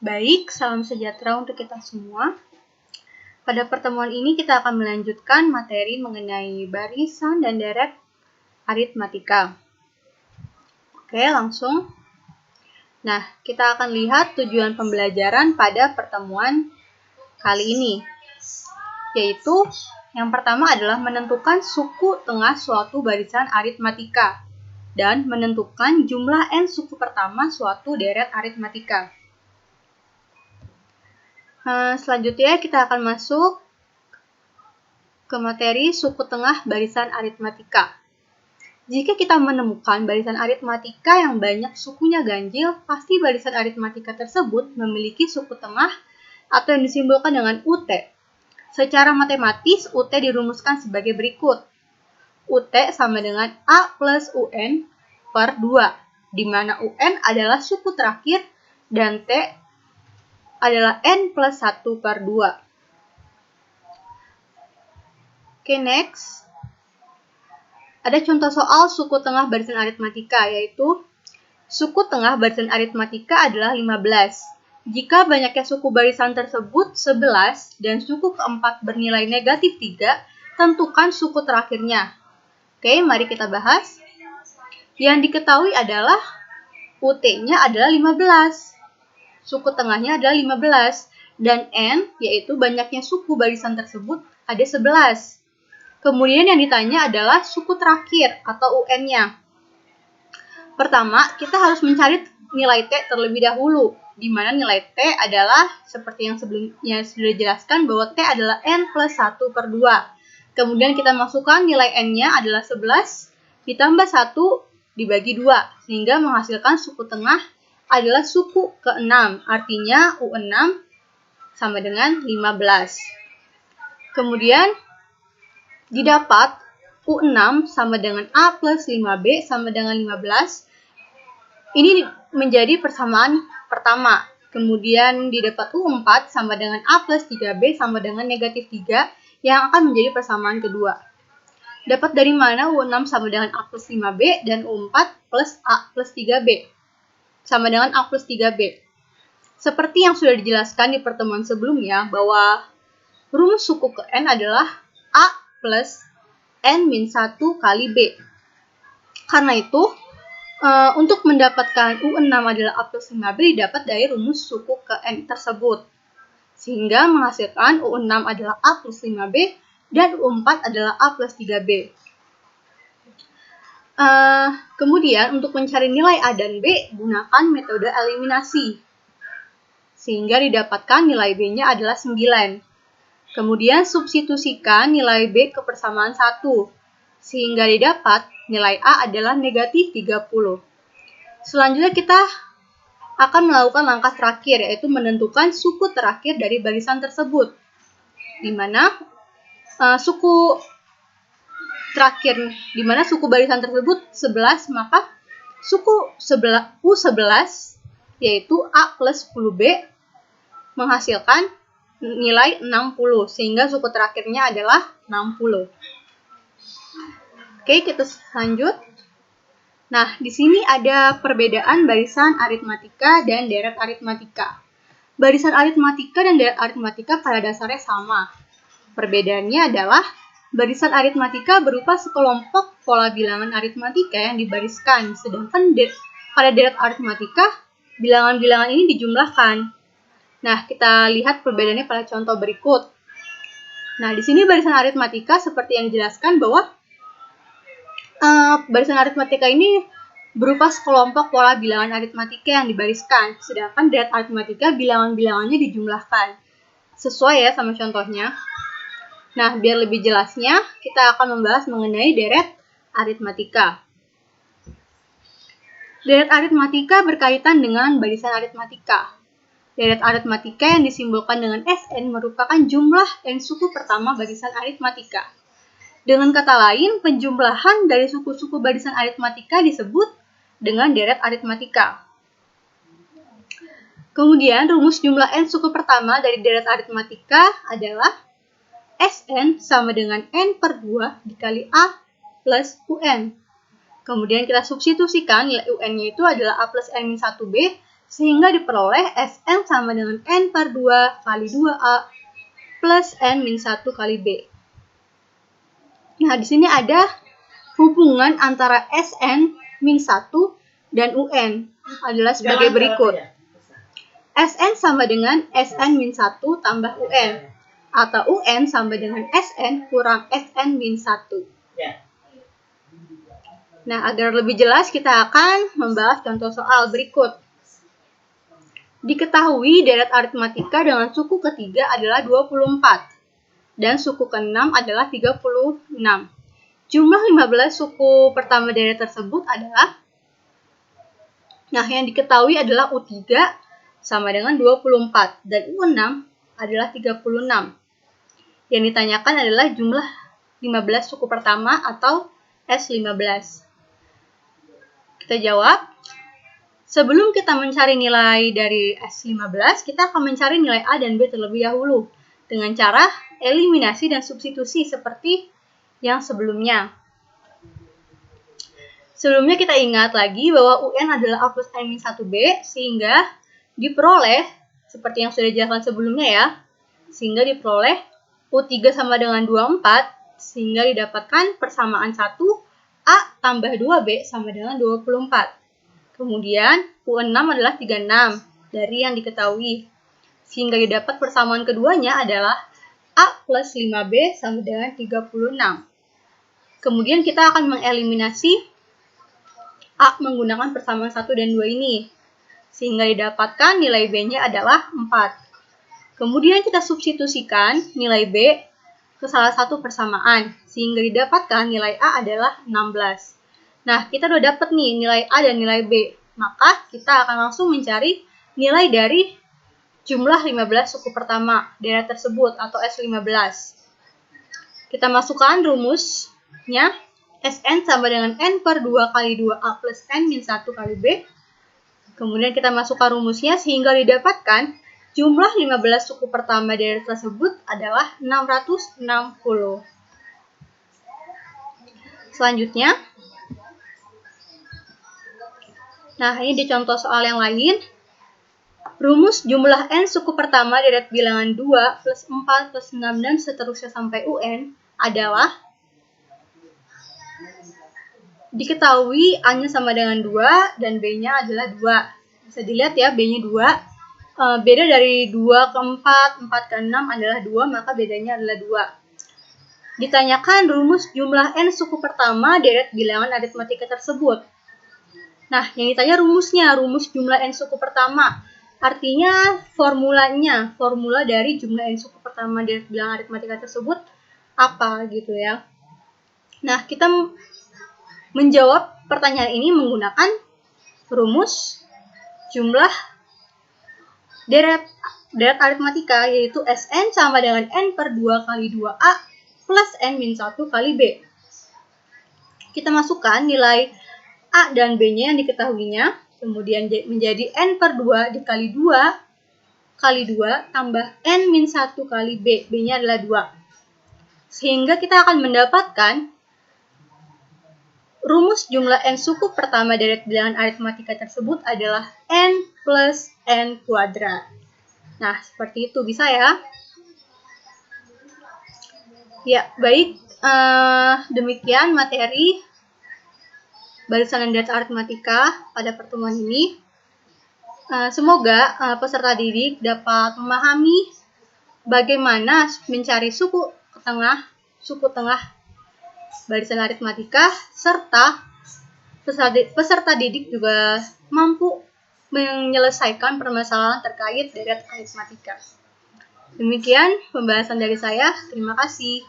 Baik, salam sejahtera untuk kita semua. Pada pertemuan ini kita akan melanjutkan materi mengenai barisan dan deret aritmatika. Oke, langsung. Nah, kita akan lihat tujuan pembelajaran pada pertemuan kali ini, yaitu yang pertama adalah menentukan suku tengah suatu barisan aritmatika dan menentukan jumlah n suku pertama suatu deret aritmatika. Selanjutnya kita akan masuk ke materi suku tengah barisan aritmatika. Jika kita menemukan barisan aritmatika yang banyak sukunya ganjil, pasti barisan aritmatika tersebut memiliki suku tengah atau yang disimbolkan dengan UT. Secara matematis, UT dirumuskan sebagai berikut. UT sama dengan A plus UN per 2, di mana UN adalah suku terakhir dan T adalah N plus 1 per 2. Oke, next. Ada contoh soal suku tengah barisan aritmatika, yaitu suku tengah barisan aritmatika adalah 15. Jika banyaknya suku barisan tersebut 11 dan suku keempat bernilai negatif 3, tentukan suku terakhirnya. Oke, mari kita bahas. Yang diketahui adalah UT-nya adalah 15. Suku tengahnya adalah 15, dan N, yaitu banyaknya suku barisan tersebut, ada 11. Kemudian yang ditanya adalah suku terakhir atau UN-nya. Pertama, kita harus mencari nilai T terlebih dahulu, di mana nilai T adalah seperti yang sebelumnya sudah dijelaskan bahwa T adalah N plus 1 per 2. Kemudian kita masukkan nilai N-nya adalah 11, ditambah 1 dibagi 2, sehingga menghasilkan suku tengah adalah suku ke-6, artinya U6 sama dengan 15. Kemudian didapat U6 sama dengan A plus 5B sama dengan 15. Ini menjadi persamaan pertama. Kemudian didapat U4 sama dengan A plus 3B sama dengan negatif 3, yang akan menjadi persamaan kedua. Dapat dari mana U6 sama dengan A plus 5B dan U4 plus A plus 3B? Sama dengan A plus 3B. Seperti yang sudah dijelaskan di pertemuan sebelumnya, bahwa rumus suku ke N adalah A plus N-1 kali B. Karena itu, untuk mendapatkan U6 adalah A plus 5B didapat dari rumus suku ke N tersebut. Sehingga menghasilkan U6 adalah A plus 5B dan U4 adalah A plus 3B. Kemudian untuk mencari nilai A dan B, gunakan metode eliminasi. Sehingga didapatkan nilai B-nya adalah 9. Kemudian substitusikan nilai B ke persamaan 1. Sehingga didapat nilai A adalah negatif 30. Selanjutnya kita akan melakukan langkah terakhir, yaitu menentukan suku terakhir dari barisan tersebut. Di mana suku barisan tersebut 11, maka suku U11 yaitu A plus 10B menghasilkan nilai 60, sehingga suku terakhirnya adalah 60. Oke, kita lanjut. Nah, di sini ada perbedaan barisan aritmatika dan deret aritmatika. Barisan aritmatika dan deret aritmatika pada dasarnya sama. Perbedaannya adalah barisan aritmatika berupa sekelompok pola bilangan aritmatika yang dibariskan, sedangkan pada deret aritmatika, bilangan-bilangan ini dijumlahkan. Nah, kita lihat perbedaannya pada contoh berikut. Nah, di sini barisan aritmatika seperti yang dijelaskan bahwa barisan aritmatika ini berupa sekelompok pola bilangan aritmatika yang dibariskan, sedangkan deret aritmatika bilangan-bilangannya dijumlahkan. Sesuai ya sama contohnya. Nah, biar lebih jelasnya, kita akan membahas mengenai deret aritmatika. Deret aritmatika berkaitan dengan barisan aritmatika. Deret aritmatika yang disimbolkan dengan Sn merupakan jumlah n suku pertama barisan aritmatika. Dengan kata lain, penjumlahan dari suku-suku barisan aritmatika disebut dengan deret aritmatika. Kemudian, rumus jumlah n suku pertama dari deret aritmatika adalah Sn sama dengan N per 2 dikali A plus UN. Kemudian kita substitusikan nilai UN-nya itu adalah A plus N-1B sehingga diperoleh Sn sama dengan N per 2 kali 2A plus N min 1 kali B. Nah, di sini ada hubungan antara Sn min 1 dan UN adalah sebagai berikut. Sn sama dengan Sn min 1 tambah UN, atau UN sama dengan Sn kurang Sn min 1. Nah, agar lebih jelas kita akan membahas contoh soal berikut. Diketahui deret aritmatika dengan suku ketiga adalah 24 dan suku ke-6 adalah 36. Jumlah 15 suku pertama deret tersebut adalah, nah, yang diketahui adalah U3 sama dengan 24 dan U6 adalah 36. Yang ditanyakan adalah jumlah 15 suku pertama atau S15. Kita jawab. Sebelum kita mencari nilai dari S15, kita akan mencari nilai A dan B terlebih dahulu dengan cara eliminasi dan substitusi seperti yang sebelumnya. Sebelumnya kita ingat lagi bahwa UN adalah A plus N-1B, sehingga diperoleh, seperti yang sudah dijelaskan sebelumnya ya, sehingga diperoleh U3 sama dengan 24, sehingga didapatkan persamaan 1, A tambah 2B sama dengan 24. Kemudian U6 adalah 36 dari yang diketahui, sehingga didapat persamaan keduanya adalah A plus 5B sama dengan 36. Kemudian kita akan mengeliminasi A menggunakan persamaan 1 dan 2 ini, sehingga didapatkan nilai B-nya adalah 4. Kemudian kita substitusikan nilai B ke salah satu persamaan, sehingga didapatkan nilai A adalah 16. Nah, kita udah dapat nih nilai A dan nilai B. Maka kita akan langsung mencari nilai dari jumlah 15 suku pertama deret tersebut atau S15. Kita masukkan rumusnya. Sn sama dengan N per 2 kali 2A plus N min 1 kali B. Kemudian kita masukkan rumusnya sehingga didapatkan jumlah 15 suku pertama deret tersebut adalah 660. Selanjutnya, nah, ini di contoh soal yang lain. Rumus jumlah N suku pertama deret bilangan 2 plus 4 plus 6 dan seterusnya sampai UN adalah, diketahui A-nya sama dengan 2 dan B-nya adalah 2. Bisa dilihat ya, B-nya 2. Beda dari 2 ke 4, 4 ke 6 adalah 2, maka bedanya adalah 2. Ditanyakan rumus jumlah N suku pertama deret bilangan aritmatika tersebut. Nah, yang ditanya rumusnya, rumus jumlah N suku pertama. Artinya formulanya, formula dari jumlah N suku pertama deret bilangan aritmatika tersebut apa gitu ya. Nah, kita menjawab pertanyaan ini menggunakan rumus jumlah deret aritmatika, yaitu Sn sama dengan N per 2 kali 2A plus N min 1 kali B. Kita masukkan nilai A dan B-nya yang diketahuinya, kemudian menjadi N per 2 dikali 2 kali 2 tambah N min 1 kali B. B-nya adalah 2. Sehingga kita akan mendapatkan rumus jumlah N suku pertama deret bilangan aritmatika tersebut adalah N plus N kuadrat. Nah, seperti itu bisa ya. Ya, baik. Demikian materi barisan dan deret aritmatika pada pertemuan ini. Semoga peserta didik dapat memahami bagaimana mencari suku tengah barisan aritmatika, serta peserta didik juga mampu menyelesaikan permasalahan terkait deret aritmatika. Demikian pembahasan dari saya. Terima kasih.